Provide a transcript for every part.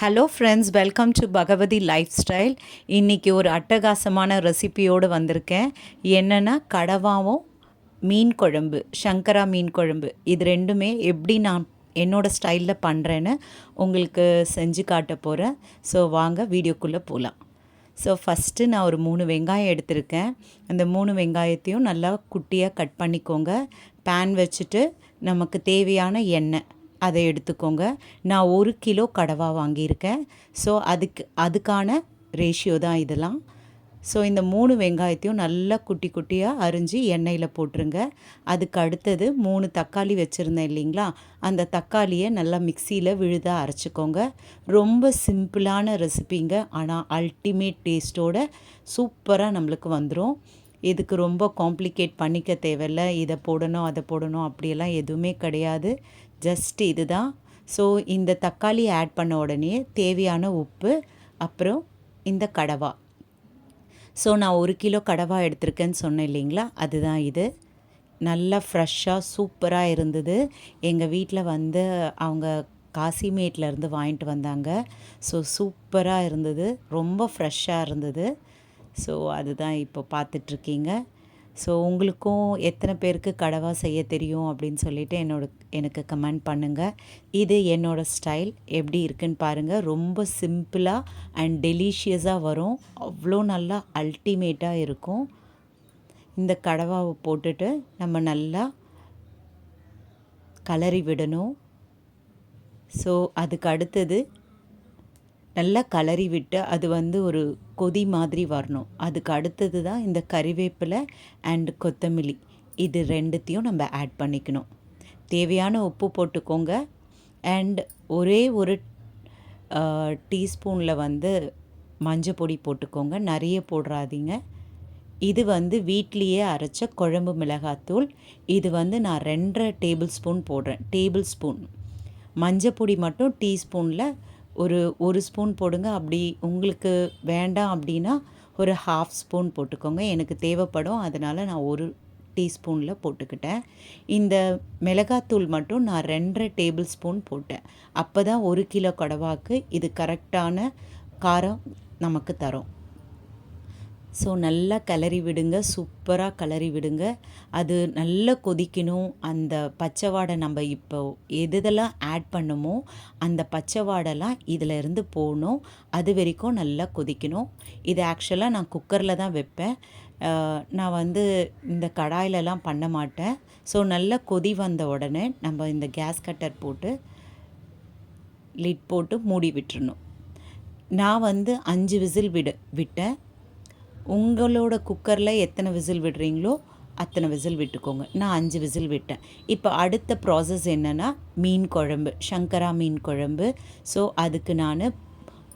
Hello friends, welcome to Bhagavathi lifestyle. இன்றைக்கி ஒரு அட்டகாசமான ரெசிபியோடு வந்திருக்கேன். என்னென்னா கடவாவும் மீன் குழம்பு, சங்கரா மீன் குழம்பு. இது ரெண்டுமே எப்படி நான் என்னோடய ஸ்டைலில் பண்ணுறேன்னு உங்களுக்கு செஞ்சு காட்ட போகிறேன். ஸோ வாங்க வீடியோக்குள்ளே போகலாம். ஸோ ஃபஸ்ட்டு நான் ஒரு 3 வெங்காயம் எடுத்திருக்கேன். அந்த 3 வெங்காயத்தையும் நல்லா குட்டியாக கட் பண்ணிக்கோங்க. பேன் வச்சுட்டு நமக்கு தேவையான எண்ணெய் அதை எடுத்துக்கோங்க. நான் 1 கிலோ கடவா வாங்கியிருக்கேன். ஸோ அதுக்கான ரேஷியோ தான் இதெல்லாம். ஸோ இந்த 3 வெங்காயத்தையும் நல்லா குட்டி குட்டியாக அரிஞ்சு எண்ணெயில் போட்டுருங்க. அதுக்கு அடுத்தது 3 தக்காளி வச்சுருந்தேன் இல்லைங்களா, அந்த தக்காளியை நல்லா மிக்சியில் விழுதாக அரைச்சிக்கோங்க. ரொம்ப சிம்பிளான ரெசிபிங்க, ஆனால் அல்டிமேட் டேஸ்ட்டோட சூப்பராக நம்மளுக்கு வந்துடும். இதுக்கு ரொம்ப காம்ப்ளிகேட் பண்ணிக்க தேவையில்ல. இதை போடணும் அதை போடணும் அப்படியெல்லாம் எதுவுமே கிடையாது. ஜஸ்ட் இது தான். ஸோ இந்த தக்காளி ஆட் பண்ண உடனே தேவையான உப்பு, அப்புறம் இந்த கடவா. ஸோ நான் 1 கிலோ கடவா எடுத்திருக்கேன்னு சொன்னேன் இல்லைங்களா, அதுதான் இது. நல்லா ஃப்ரெஷ்ஷாக சூப்பராக இருந்தது. எங்கள் வீட்டில் வந்து அவங்க காசிமேட்லேருந்து வாங்கிட்டு வந்தாங்க. ஸோ சூப்பராக இருந்தது, ரொம்ப ஃப்ரெஷ்ஷாக இருந்தது. ஸோ அதுதான் இப்போ பார்த்துட்ருக்கீங்க. ஸோ உங்களுக்கும் எத்தனை பேருக்கு கடவா செய்ய தெரியும் அப்படின்னு சொல்லிவிட்டு எனக்கு கமெண்ட் பண்ணுங்கள். இது என்னோடய ஸ்டைல் எப்படி இருக்குன்னு பாருங்கள். ரொம்ப சிம்பிளாக அண்ட் டெலிஷியஸாக வரும். அவ்வளோ நல்லா அல்டிமேட்டாக இருக்கும். இந்த கடவாவை போட்டுட்டு நம்ம நல்லா கலரி விடணும். ஸோ அதுக்கு அடுத்தது நல்லா கலரி விட்டு அது வந்து ஒரு கொதி மாதிரி வரணும். அதுக்கு அடுத்தது தான் இந்த கறிவேப்பிலை அண்ட் கொத்தமல்லி, இது ரெண்டுத்தையும் நம்ம ஆட் பண்ணிக்கணும். தேவையான உப்பு போட்டுக்கோங்க. அண்ட் ஒரே ஒரு டீஸ்பூனில் வந்து மஞ்சள் பொடி போட்டுக்கோங்க, நிறைய போடுறாதீங்க. இது வந்து வீட்லேயே அரைச்ச குழம்பு மிளகாத்தூள். இது வந்து நான் 2.5 டேபிள் ஸ்பூன் போடுறேன். டேபிள் ஸ்பூன் மஞ்சள் பொடி மட்டும் டீஸ்பூனில் ஒரு ஸ்பூன் போடுங்க. அப்படி உங்களுக்கு வேண்டாம் அப்படின்னா ஒரு 1/2 ஸ்பூன் போட்டுக்கோங்க. எனக்கு தேவைப்படும், அதனால் நான் 1 டீஸ்பூனில் போட்டுக்கிட்டேன். இந்த மிளகாத்தூள் மட்டும் நான் 2.5 டேபிள் ஸ்பூன் போட்டேன். அப்போ தான் 1 கிலோ கடவாக்கு இது கரெக்டான காரம் நமக்கு தரும். ஸோ நல்லா கிளறி விடுங்க, சூப்பராக கிளறி விடுங்க. அது நல்லா கொதிக்கணும். அந்த பச்சை வாடை நம்ம இப்போ எதெல்லாம் ஆட் பண்ணுமோ அந்த பச்சை வாடெல்லாம் இதில் இருந்து போகணும். அது வரைக்கும் நல்லா கொதிக்கணும். இது ஆக்சுவலாக நான் குக்கரில் தான் வைப்பேன். நான் வந்து இந்த கடாயிலலாம் பண்ண மாட்டேன். ஸோ நல்லா கொதி வந்த உடனே நம்ம இந்த கேஸ் கட்டர் போட்டு லிட் போட்டு மூடி விட்டுறணும். நான் வந்து 5 விசில் விட்டேன். உங்களோட குக்கரில் எத்தனை விசில் விடுறீங்களோ அத்தனை விசில் விட்டுக்கோங்க. நான் 5 விசில் விட்டேன். இப்போ அடுத்த ப்ராசஸ் என்னென்னா மீன் குழம்பு, சங்கரா மீன் குழம்பு. ஸோ அதுக்கு நான்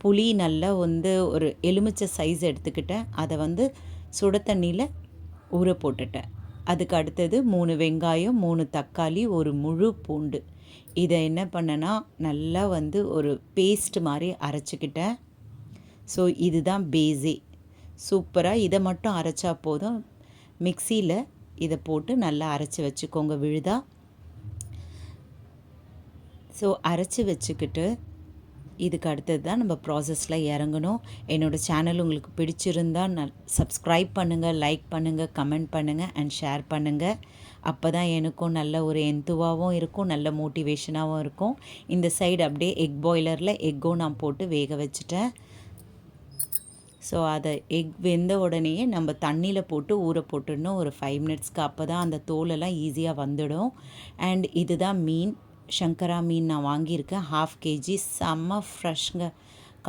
புளி நல்லா வந்து ஒரு எலுமிச்சை சைஸ் எடுத்துக்கிட்டேன். அதை வந்து சுட தண்ணியில் ஊற போட்டுட்டேன். அதுக்கு அடுத்தது 3 வெங்காயம், 3 தக்காளி, ஒரு முழு பூண்டு. இதை என்ன பண்ணேன்னா நல்லா வந்து ஒரு பேஸ்ட் மாதிரி அரைச்சிக்கிட்டேன். ஸோ இதுதான் பேஸே. சூப்பராக இதை மட்டும் அரைச்சா போதும். மிக்சியில் இதை போட்டு நல்லா அரைச்சி வச்சுக்கோங்க விழுதா. ஸோ அரைச்சி வச்சுக்கிட்டு இதுக்கு அடுத்தது தான் நம்ம ப்ராசஸில் இறங்கணும். என்னோடய சேனல் உங்களுக்கு பிடிச்சிருந்தால் சப்ஸ்கிரைப் பண்ணுங்கள், லைக் பண்ணுங்கள், கமெண்ட் பண்ணுங்கள் அண்ட் ஷேர் பண்ணுங்கள். அப்போ தான் எனக்கும் நல்ல ஒரு எந்துவாகவும் இருக்கும், நல்ல மோட்டிவேஷனாகவும் இருக்கும். இந்த சைடு அப்படியே எக் பாய்லரில் எக்கும் நான் போட்டு வேக வச்சுட்டேன். ஸோ அதை எக் வெந்த உடனேயே நம்ம தண்ணியில் போட்டு ஊற போட்டுடணும் ஒரு 5 மினிட்ஸ்க்கு. அப்போ தான் அந்த தோலெல்லாம் ஈஸியாக வந்துடும். அண்ட் இதுதான் மீன், சங்கரா மீன் நான் வாங்கியிருக்கேன். 1/2 kg. செம்ம ஃப்ரெஷ்ங்க.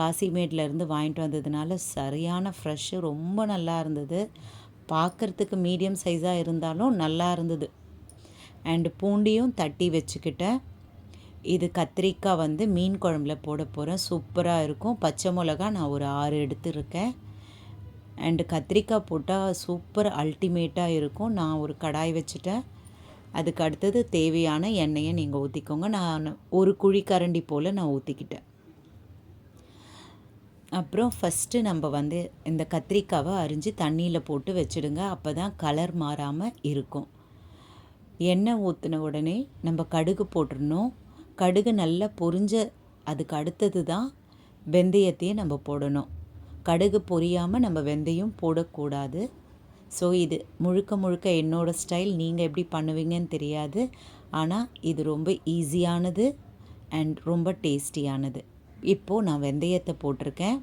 காசிமேட்லேருந்து வாங்கிட்டு வந்ததுனால சரியான ஃப்ரெஷ்ஷு, ரொம்ப நல்லா இருந்தது. பார்க்குறதுக்கு மீடியம் சைஸாக இருந்தாலும் நல்லா இருந்தது. அண்டு பூண்டியும் தட்டி வச்சுக்கிட்டேன். இது கத்திரிக்காய் வந்து மீன் குழம்புல போட போகிறேன், சூப்பராக இருக்கும். பச்சை மிளகா நான் ஒரு 6 எடுத்துருக்கேன். அண்டு கத்திரிக்காய் போட்டால் சூப்பர் அல்டிமேட்டாக இருக்கும். நான் ஒரு கடாய் வச்சுட்டேன். அதுக்கு அடுத்தது தேவையான எண்ணெயை நீங்கள் ஊற்றிக்கோங்க. நான் ஒரு குழிக்கரண்டி போல் நான் ஊற்றிக்கிட்டேன். அப்புறம் ஃபஸ்ட்டு நம்ம வந்து இந்த கத்திரிக்காவை அரிஞ்சு தண்ணியில் போட்டு வச்சுடுங்க. அப்போ தான் கலர் மாறாமல் இருக்கும். எண்ணெய் ஊற்றின உடனே நம்ம கடுகு போட்டுடணும். கடுகு நல்லா பொரிஞ்ச அதுக்கு அடுத்தது தான் வெந்தயத்தையும் நம்ம போடணும். கடுகு பொரியாமல் நம்ம வெந்தயம் போடக்கூடாது. ஸோ இது முழுக்க முழுக்க என்னோடய ஸ்டைல். நீங்கள் எப்படி பண்ணுவீங்கன்னு தெரியாது. ஆனால் இது ரொம்ப ஈஸியானது அண்ட் ரொம்ப டேஸ்டியானது. இப்போது நான் வெந்தயத்தை போட்டிருக்கேன்.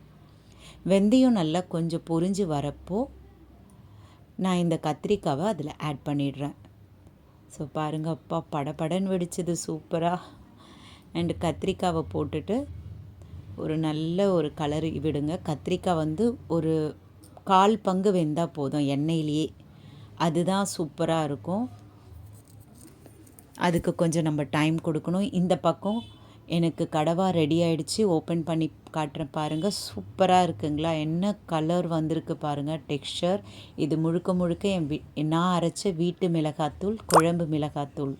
வெந்தயம் நல்லா கொஞ்சம் பொரிஞ்சு வரப்போ நான் இந்த கத்திரிக்காவை அதில் ஆட் பண்ணிடுறேன். ஸோ பாருங்கள், அப்பா படபடன்னு வெடிச்சது சூப்பராக. அண்டு கத்திரிக்காவை போட்டுட்டு ஒரு நல்ல ஒரு கலரி விடுங்க. கத்திரிக்காய் வந்து ஒரு 1/4 பங்கு வெந்தால் போதும் எண்ணெயிலேயே. அதுதான் சூப்பராக இருக்கும். அதுக்கு கொஞ்சம் நம்ம டைம் கொடுக்கணும். இந்த பக்கம் எனக்கு கடவா ரெடி ஆகிடுச்சு. ஓப்பன் பண்ணி காட்டுறேன் பாருங்கள். சூப்பராக இருக்குங்களா? என்ன கலர் வந்திருக்கு பாருங்கள், டெக்ஸ்சர். இது முழுக்க முழுக்க நான் அரைச்ச வீட்டு மிளகாத்தூள், குழம்பு மிளகாத்தூள்.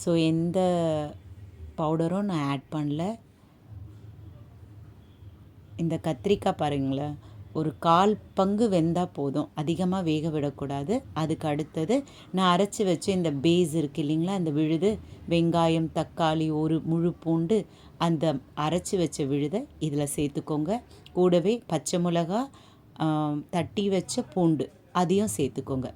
ஸோ எந்த பவுடரும் நான் ஆட் பண்ணல. இந்த கத்திரிக்காய் பாருங்களேன், ஒரு 1/4 பங்கு வெந்தால் போதும், அதிகமாக வேக விடக்கூடாது. அதுக்கு அடுத்தது நான் அரைச்சி வச்ச இந்த பேஸ் இருக்குது இல்லைங்களா, இந்த விழுது, வெங்காயம், தக்காளி, ஒரு முழு பூண்டு, அந்த அரைச்சி வச்ச விழுதை இதில் சேர்த்துக்கோங்க. கூடவே பச்சை மிளகா, தட்டி வச்ச பூண்டு அதையும் சேர்த்துக்கோங்க.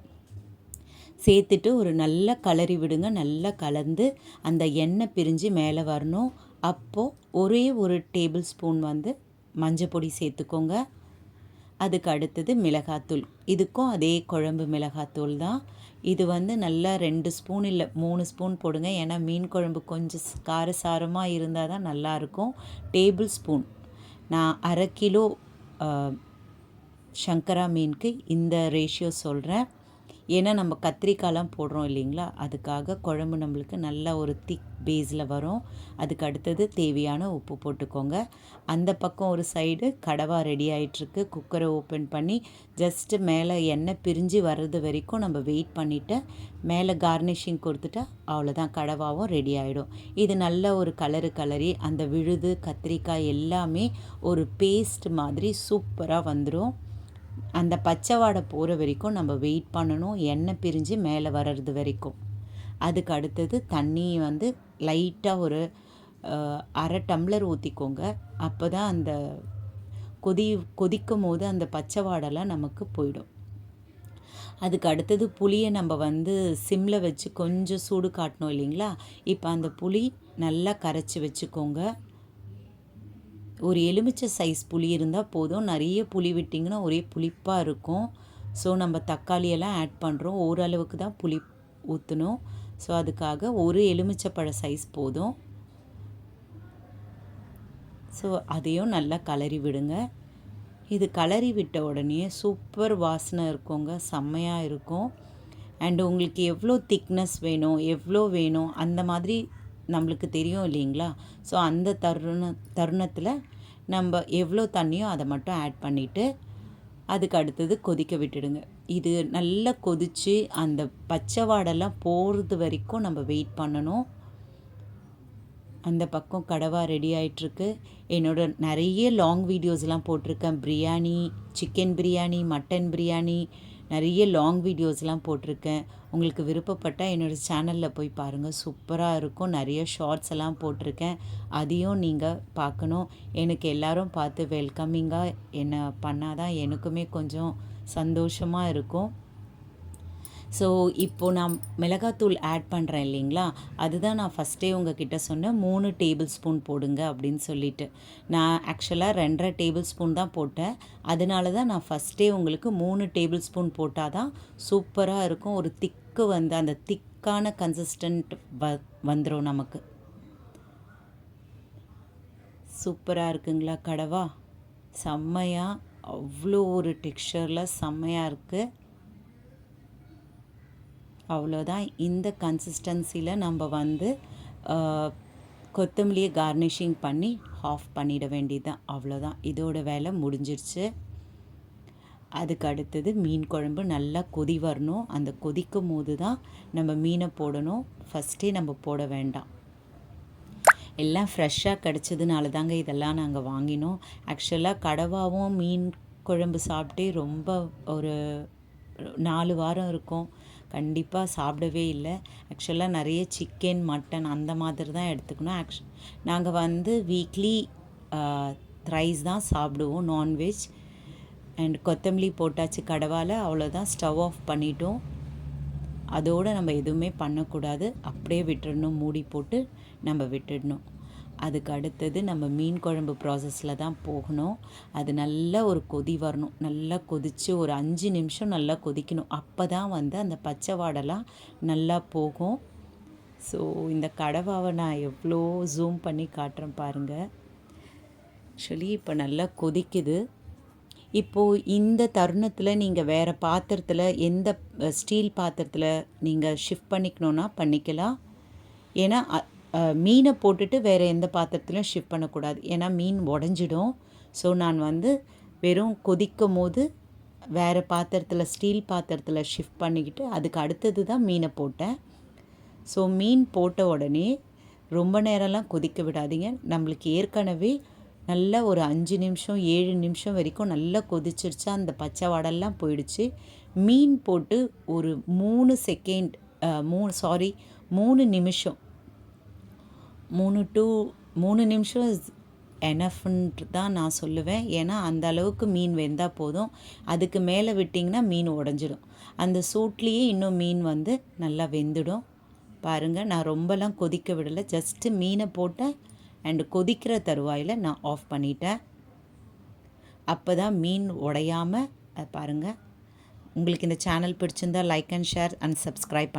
சேர்த்துட்டு ஒரு நல்ல கலரி விடுங்க. நல்லா கலந்து அந்த எண்ணெய் பிரிஞ்சு மேலே வரணும். அப்போது ஒரே ஒரு டேபிள் ஸ்பூன் வந்து மஞ்சள் பொடி சேர்த்துக்கோங்க. அதுக்கு அடுத்தது மிளகாத்தூள். இதுக்கும் அதே குழம்பு மிளகாத்தூள் தான். இது வந்து நல்லா 2 ஸ்பூன் இல்லை 3 ஸ்பூன் போடுங்க. ஏன்னா மீன் குழம்பு கொஞ்சம் காரசாரமாக இருந்தால் தான் நல்லாயிருக்கும். Table spoon. நான் 1/2 கிலோ சங்கரா மீனுக்கு இந்த ரேஷியோ சொல்கிறேன். ஏன்னா நம்ம கத்திரிக்காய்லாம் போடுறோம் இல்லைங்களா, அதுக்காக குழம்பு நம்மளுக்கு நல்ல ஒரு திக் பேஸில் வரும். அதுக்கு அடுத்தது தேவையான உப்பு போட்டுக்கோங்க. அந்த பக்கம் ஒரு சைடு கடவா ரெடி ஆகிட்டுருக்கு. குக்கரை ஓப்பன் பண்ணி ஜஸ்ட்டு மேலே எண்ணெய் பிரிஞ்சு வர்றது வரைக்கும் நம்ம வெயிட் பண்ணிவிட்டு மேலே கார்னிஷிங் கொடுத்துட்டா அவ்வளோதான், கடவாவும் ரெடி ஆகிடும். இது நல்ல ஒரு கலரி அந்த விழுது, கத்திரிக்காய் எல்லாமே ஒரு பேஸ்ட் மாதிரி சூப்பராக வந்துடும். அந்த பச்சை வாடை போகிற வரைக்கும் நம்ம வெயிட் பண்ணணும், எண்ணெய் பிரிஞ்சு மேலே வர்றது வரைக்கும். அதுக்கு அடுத்தது தண்ணி வந்து லைட்டாக ஒரு 1/2 டம்ளர் ஊற்றிக்கோங்க. அப்போ தான் அந்த கொதிக்கும் போது அந்த பச்சை வாடெல்லாம் நமக்கு போயிடும். அதுக்கு அடுத்தது புளியை நம்ம வந்து சிம்மில் வச்சு கொஞ்சம் சூடு காட்டணும் இல்லைங்களா. இப்போ அந்த புளி நல்லா கரைச்சி வச்சுக்கோங்க. ஒரு எலுமிச்சை சைஸ் புளி இருந்தால் போதும். நிறைய புளி விட்டிங்கன்னா ஒரே புளிப்பாக இருக்கும். ஸோ நம்ம தக்காளியெல்லாம் ஆட் பண்ணுறோம், ஓரளவுக்கு தான் புளி ஊற்றணும். ஸோ அதுக்காக ஒரு எலுமிச்சைப்பழ சைஸ் போதும். ஸோ அதையும் நல்லா கலரி விடுங்க. இது கலரி விட்ட உடனே சூப்பர் வாசனை இருக்குங்க, செம்மையாக இருக்கும். அண்டு உங்களுக்கு எவ்வளோ திக்னஸ் வேணும், எவ்வளோ வேணும் அந்த மாதிரி நம்மளுக்கு தெரியும் இல்லைங்களா. ஸோ அந்த தருணத்தில் நம்ம எவ்வளோ தண்ணியோ அதை மட்டும் ஆட் பண்ணிவிட்டு அதுக்கு அடுத்தது கொதிக்க விட்டுடுங்க. இது நல்லா கொதித்து அந்த பச்சை வாடெல்லாம் போகிறது வரைக்கும் நம்ம வெயிட் பண்ணணும். அந்த பக்கம் கடவா ரெடி ஆகிட்டுருக்கு. என்னோட நிறைய லாங் வீடியோஸ்லாம் போட்டிருக்கேன். பிரியாணி, சிக்கன் பிரியாணி, மட்டன் பிரியாணி, நிறைய லாங் வீடியோஸ்லாம் போட்டிருக்கேன். உங்களுக்கு விருப்பப்பட்டால் என்னோடய சேனலில் போய் பாருங்கள், சூப்பராக இருக்கும். நிறைய ஷார்ட்ஸ் எல்லாம் போட்டிருக்கேன், அதையும் நீங்கள் பார்க்கணும். எனக்கு எல்லோரும் பார்த்து வெல்கமிங்காக என்ன பண்ணால் தான் எனக்குமே கொஞ்சம் சந்தோஷமாக இருக்கும். ஸோ இப்போது நான் மிளகாத்தூள் ஆட் பண்ணுறேன் இல்லைங்களா, அதுதான் நான் ஃபஸ்ட்டே உங்ககிட்ட சொன்னேன் 3 டேபிள் ஸ்பூன் போடுங்க அப்படின்னு சொல்லிட்டு. நான் ஆக்சுவலாக 2.5 டேபிள் ஸ்பூன் தான் போட்டேன். அதனால தான் நான் ஃபஸ்ட்டே உங்களுக்கு 3 டேபிள் ஸ்பூன் போட்டால் தான் சூப்பராக இருக்கும். ஒரு திக்கு வந்து அந்த திக்கான கன்சிஸ்டன்ட் வந்துடும் நமக்கு. சூப்பராக இருக்குங்களா கடவா? செம்மையாக, அவ்வளோ ஒரு டெக்ஸ்சரில் செம்மையாக இருக்குது. அவ்வளோதான். இந்த கன்சிஸ்டன்சியில் நம்ம வந்து கொத்தமல்லியை கார்னிஷிங் பண்ணி ஆஃப் பண்ணிட வேண்டியது தான். அவ்வளோதான், இதோட வேலை முடிஞ்சிருச்சு. அதுக்கு அடுத்தது மீன் குழம்பு நல்லா கொதி வரணும். அந்த கொதிக்கும் போது தான் நம்ம மீனை போடணும், ஃபஸ்ட்டே நம்ம போட வேண்டாம். எல்லாம் ஃப்ரெஷ்ஷாக கிடச்சதுனால தாங்க இதெல்லாம் நாங்கள் வாங்கினோம். ஆக்சுவலாக கடவாவும் மீன் குழம்பு சாப்பிட்டே ரொம்ப ஒரு 4 வாரம் இருக்கும். கண்டிப்பாக சாப்பிடவே இல்லை. ஆக்சுவலாக நிறைய சிக்கன், மட்டன் அந்த மாதிரி தான் எடுத்துக்கணும். நாங்கள் வந்து வீக்லி ரைஸ் தான் சாப்பிடுவோம் நான்வெஜ். அண்ட் கொத்தமல்லி போட்டாச்சு கடவால், அவ்வளோதான். ஸ்டவ் ஆஃப் பண்ணிட்டோம். அதோடு நம்ம எதுவுமே பண்ணக்கூடாது, அப்படியே விட்டுடணும். மூடி போட்டு நம்ம விட்டுடணும். அதுக்கு அடுத்தது நம்ம மீன் குழம்பு ப்ராசஸில் தான் போகணும். அது நல்லா ஒரு கொதி வரணும். நல்லா கொதித்து ஒரு 5 நிமிஷம் நல்லா கொதிக்கணும். அப்போ தான் வந்து அந்த பச்சை வாடெல்லாம் நல்லா போகும். ஸோ இந்த கடவாவை நான் எவ்வளோ ஜூம் பண்ணி காட்டுறேன் பாருங்கள். ஆக்சுவலி இப்போ நல்லா கொதிக்குது. இப்போது இந்த தருணத்தில் நீங்கள் வேறு பாத்திரத்தில், எந்த ஸ்டீல் பாத்திரத்தில் நீங்கள் ஷிஃப்ட் பண்ணிக்கணுன்னா பண்ணிக்கலாம். ஏன்னா மீனை போட்டுட்டு வேறு எந்த பாத்திரத்திலும் ஷிஃப்ட் பண்ணக்கூடாது, ஏன்னா மீன் உடஞ்சிடும். ஸோ நான் வந்து வெறும் கொதிக்கும் போது வேறு பாத்திரத்தில், ஸ்டீல் பாத்திரத்தில் ஷிஃப்ட் பண்ணிக்கிட்டு அதுக்கு அடுத்தது தான் மீனை போட்டேன். ஸோ மீன் போட்ட உடனே ரொம்ப நேரம்லாம் கொதிக்க விடாதீங்க. நம்மளுக்கு ஏற்கனவே நல்லா ஒரு 5 நிமிஷம் 7 நிமிஷம் வரைக்கும் நல்லா கொதிச்சிருச்சா, அந்த பச்சை வாடெல்லாம் போயிடுச்சு. மீன் போட்டு ஒரு 3 செகண்ட் 3 நிமிஷம் 3 நிமிஷம் இஸ் எனஃப்ன்ட்டு தான் நான் சொல்லுவேன். ஏன்னா அந்த அளவுக்கு மீன் வெந்தால் போதும். அதுக்கு மேலே விட்டிங்கன்னா மீன் உடஞ்சிடும். அந்த சூட்லேயே இன்னும் மீன் வந்து நல்லா வெந்துடும். பாருங்கள், நான் ரொம்பலாம் கொதிக்க விடலை, ஜஸ்ட்டு மீனை போட்டேன் அண்டு கொதிக்கிற தருவாயில் நான் ஆஃப் பண்ணிட்டேன். அப்போ தான் மீன் உடையாமல் பாருங்கள். உங்களுக்கு இந்த சேனல் பிடிச்சிருந்தால் like and share and subscribe